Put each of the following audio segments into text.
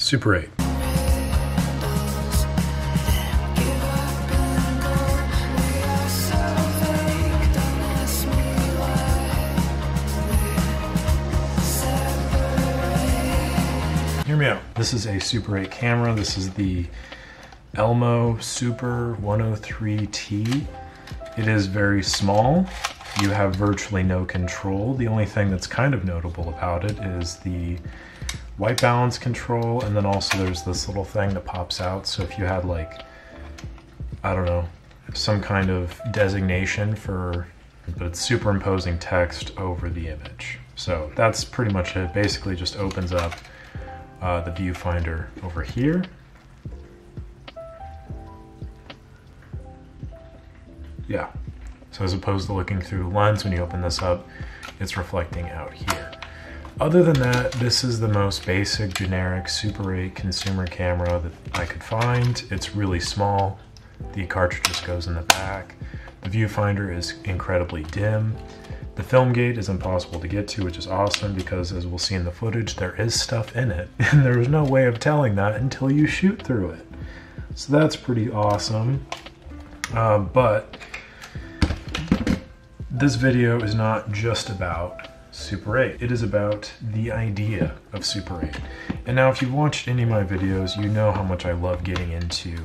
Super 8. Hear me out. This is a Super 8 camera. This is the Elmo Super 103T. It is very small. You have virtually no control. The only thing that's kind of notable about it is the white balance control, and then also there's this little thing that pops out. So if you had, like, I don't know, some kind of designation for, but it's superimposing text over the image. So that's pretty much it. Basically just opens up the viewfinder over here. Yeah, so as opposed to looking through the lens, when you open this up, it's reflecting out here. Other than that, this is the most basic, generic Super 8 consumer camera that I could find. It's really small. The cartridge just goes in the back. The viewfinder is incredibly dim. The film gate is impossible to get to, which is awesome because, as we'll see in the footage, there is stuff in it. And there was no way of telling that until you shoot through it. So that's pretty awesome. But this video is not just about Super 8. It is about the idea of Super 8. And now, if you've watched any of my videos, you know how much I love getting into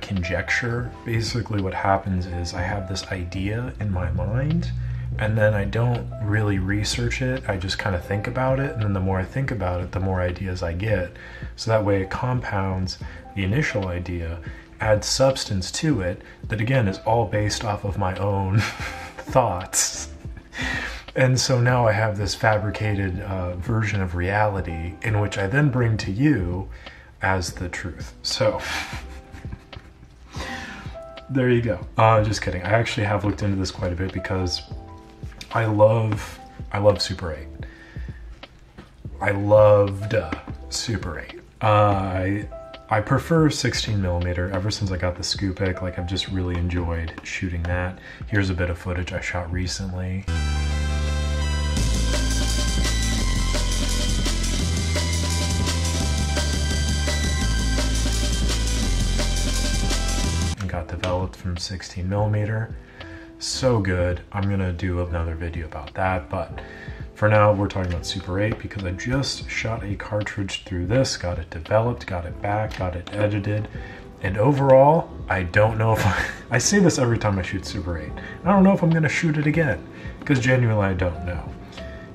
conjecture. Basically what happens is I have this idea in my mind, and then I don't really research it. I just kind of think about it, and then the more I think about it, the more ideas I get. So that way it compounds the initial idea, adds substance to it, that again is all based off of my own thoughts. And so now I have this fabricated version of reality in which I then bring to you as the truth. So there you go. Just kidding. I actually have looked into this quite a bit because I love Super 8. I loved Super 8. I prefer 16mm ever since I got the Scoopik. Like, I've just really enjoyed shooting that. Here's a bit of footage I shot recently. And got developed from 16mm. So good. I'm gonna do another video about that, but for now we're talking about Super 8 because I just shot a cartridge through this, got it developed, got it back, got it edited, and overall I don't know if I say this every time I shoot Super 8. I don't know if I'm gonna shoot it again because genuinely I don't know.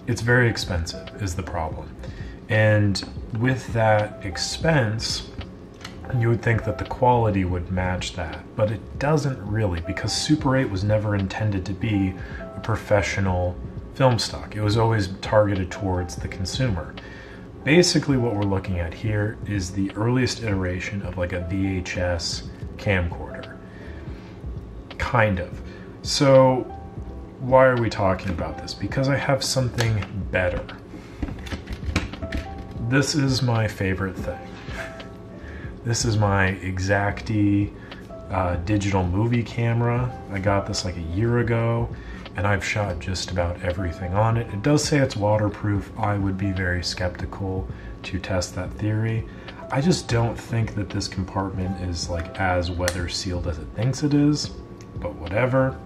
It's very expensive is the problem, and with that expense you would think that the quality would match that, but it doesn't really, because Super 8 was never intended to be a professional film stock. It was always targeted towards the consumer. Basically what we're looking at here is the earliest iteration of like a VHS camcorder. Kind of. So why are we talking about this? Because I have something better. This is my favorite thing. This is my Exacti digital movie camera. I got this like a year ago, and I've shot just about everything on it. It does say it's waterproof. I would be very skeptical to test that theory. I just don't think that this compartment is like as weather sealed as it thinks it is, but whatever.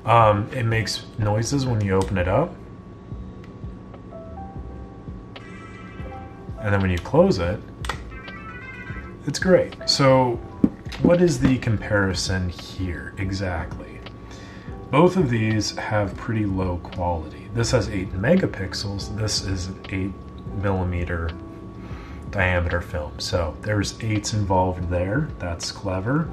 It makes noises when you open it up. And then when you close it, it's great. So what is the comparison here exactly? Both of these have pretty low quality. This has 8 megapixels. This is an 8mm diameter film. So there's 8s involved there. That's clever.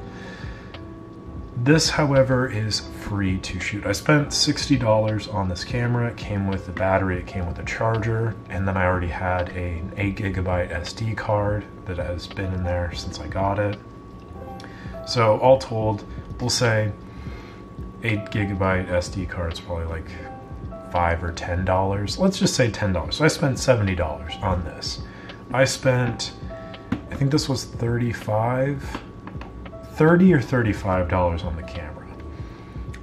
This, however, is free to shoot. I spent $60 on this camera. It came with the battery, it came with a charger, and then I already had an 8GB SD card that has been in there since I got it. So all told, we'll say 8GB SD card's probably like $5 or $10. Let's just say $10. So I spent $70 on this. I spent, I think this was $30 or $35 on the camera.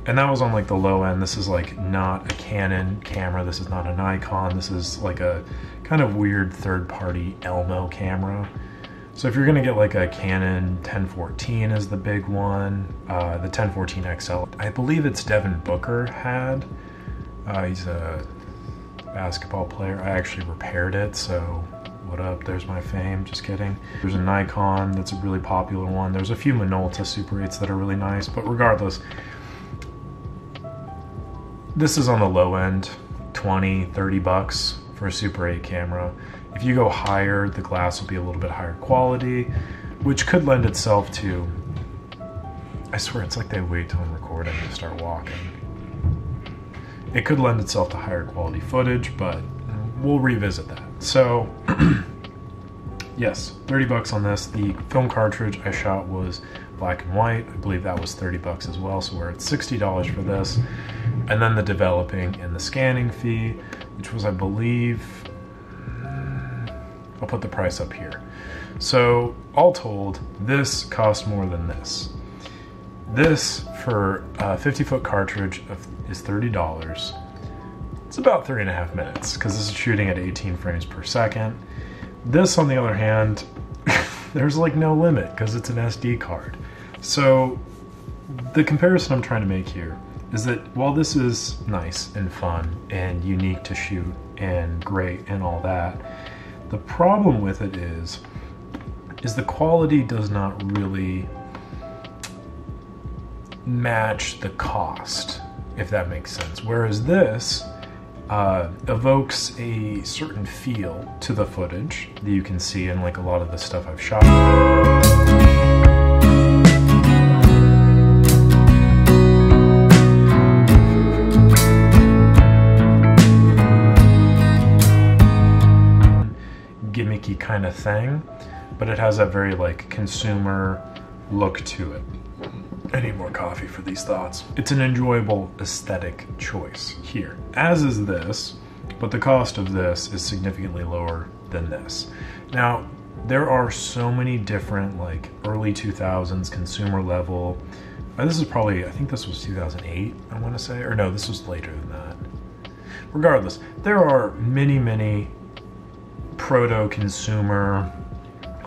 And that was on like the low end. This is like not a Canon camera. This is not a Nikon. This is like a kind of weird third-party Elmo camera. So if you're gonna get like a Canon 1014 is the big one, the 1014 XL. I believe it's Devin Booker had. He's a basketball player. I actually repaired it, so what up, there's my fame, just kidding. There's a Nikon that's a really popular one. There's a few Minolta Super 8s that are really nice, but regardless, this is on the low end, 20, 30 bucks for a Super 8 camera. If you go higher, the glass will be a little bit higher quality, which could lend itself to, I swear it's like they wait till I'm recording to start walking. It could lend itself to higher quality footage, but we'll revisit that. So, yes, 30 bucks on this. The film cartridge I shot was black and white. I believe that was 30 bucks as well, so we're at $60 for this. And then the developing and the scanning fee, which was, I believe, I'll put the price up here. So, all told, this cost more than this. This, for a 50-foot cartridge, is $30. It's about 3.5 minutes, because this is shooting at 18 frames per second. This, on the other hand, there's like no limit, because it's an SD card. So, the comparison I'm trying to make here is that while this is nice and fun and unique to shoot and great and all that, the problem with it is the quality does not really match the cost, if that makes sense. Whereas this evokes a certain feel to the footage that you can see in like a lot of the stuff I've shot. Gimmicky kind of thing, but it has that very like consumer look to it. I need more coffee for these thoughts. It's an enjoyable aesthetic choice here, as is this, but the cost of this is significantly lower than this. Now, there are so many different like early 2000s consumer level. This is probably, I think this was 2008, I want to say, or no, this was later than that. Regardless, there are many proto-consumer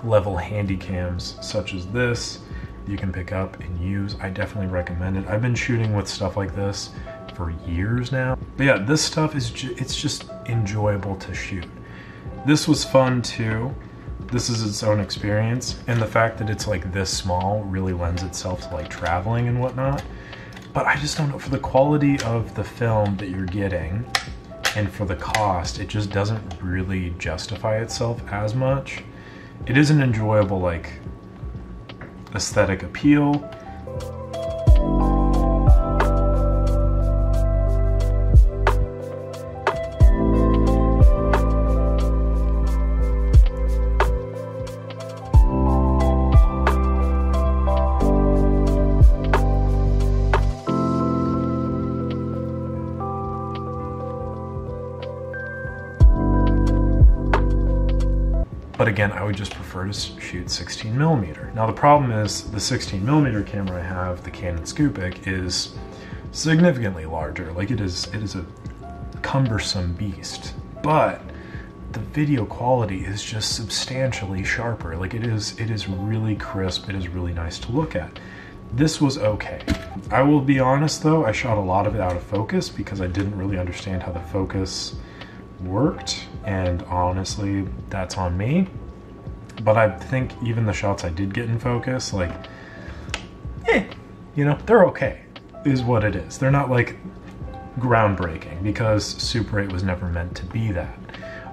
level handy cams such as this you can pick up and use. I definitely recommend it. I've been shooting with stuff like this for years now. But yeah, this stuff is it's just enjoyable to shoot. This was fun too. This is its own experience, and the fact that it's like this small really lends itself to like traveling and whatnot. But I just don't know, for the quality of the film that you're getting and for the cost, it just doesn't really justify itself as much. It is an enjoyable like aesthetic appeal. But again, I would just prefer to shoot 16mm. Now the problem is the 16mm camera I have, the Canon Scoopik, is significantly larger. Like it is a cumbersome beast, but the video quality is just substantially sharper. Like it is really crisp. It is really nice to look at. This was okay. I will be honest though, I shot a lot of it out of focus because I didn't really understand how the focus worked, and honestly that's on me. But I think even the shots I did get in focus, like you know, they're okay is what it is. They're not like groundbreaking because Super 8 was never meant to be that.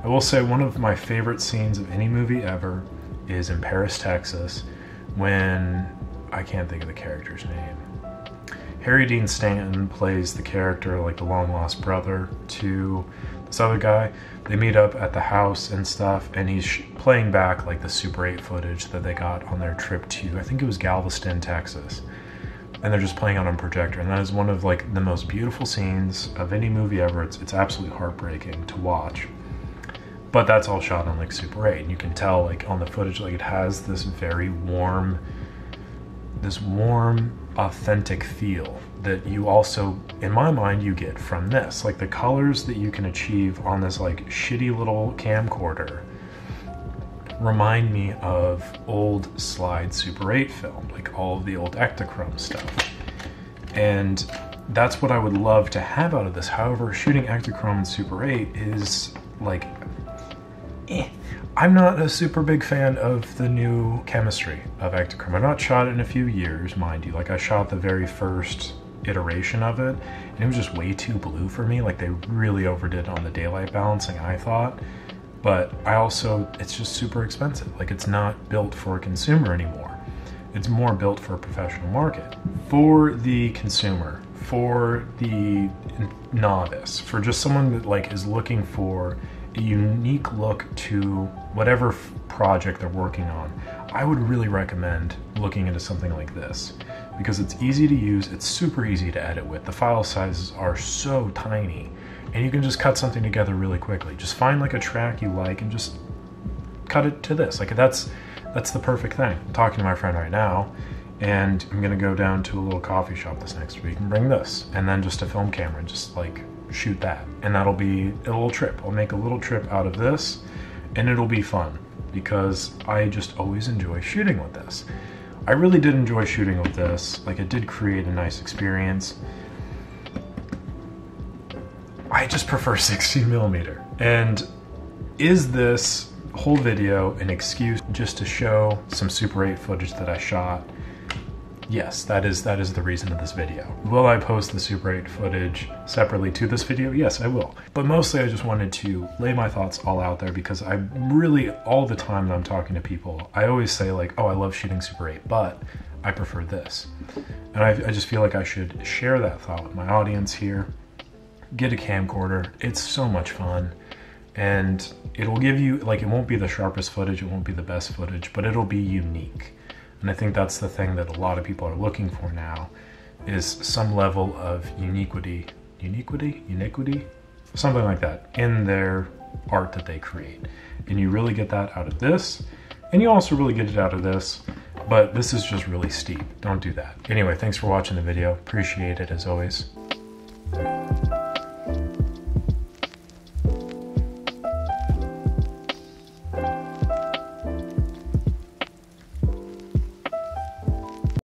I will say one of my favorite scenes of any movie ever is in Paris, Texas, when I can't think of the character's name. Harry Dean Stanton plays the character, like the long lost brother to this other guy. They meet up at the house and stuff, and he's playing back like the Super 8 footage that they got on their trip to, I think it was Galveston, Texas. And they're just playing on a projector, and that is one of like the most beautiful scenes of any movie ever. It's absolutely heartbreaking to watch. But that's all shot on like Super 8, and you can tell like on the footage, like it has this very warm, authentic feel that you also, in my mind, you get from this. Like the colors that you can achieve on this like shitty little camcorder remind me of old slide Super 8 film, like all of the old Ektachrome stuff. And that's what I would love to have out of this. However, shooting Ektachrome in Super 8 is like, I'm not a super big fan of the new chemistry of Ektachrome. I've not shot it in a few years, mind you. Like I shot the very first iteration of it, and it was just way too blue for me. Like they really overdid on the daylight balancing, I thought. But I also, it's just super expensive. Like it's not built for a consumer anymore. It's more built for a professional market. For the consumer, for the novice, for just someone that like is looking for a unique look to whatever project they're working on, I would really recommend looking into something like this because it's easy to use, it's super easy to edit with. The file sizes are so tiny and you can just cut something together really quickly. Just find like a track you like and just cut it to this. Like that's the perfect thing. I'm talking to my friend right now, and I'm gonna go down to a little coffee shop this next week and bring this, and then just a film camera and just like shoot that. And that'll be a little trip. I'll make a little trip out of this, and it'll be fun because I just always enjoy shooting with this. I really did enjoy shooting with this. Like it did create a nice experience. I just prefer 16mm. And is this whole video an excuse just to show some Super 8 footage that I shot? Yes, that is the reason of this video. Will I post the Super 8 footage separately to this video? Yes, I will. But mostly I just wanted to lay my thoughts all out there because I really, all the time that I'm talking to people, I always say like, oh, I love shooting Super 8, but I prefer this. And I just feel like I should share that thought with my audience here. Get a camcorder, it's so much fun. And it'll give you, like, it won't be the sharpest footage, it won't be the best footage, but it'll be unique. And I think that's the thing that a lot of people are looking for now, is some level of uniquity, something like that, in their art that they create. And you really get that out of this, and you also really get it out of this, but this is just really steep. Don't do that. Anyway, thanks for watching the video. Appreciate it as always.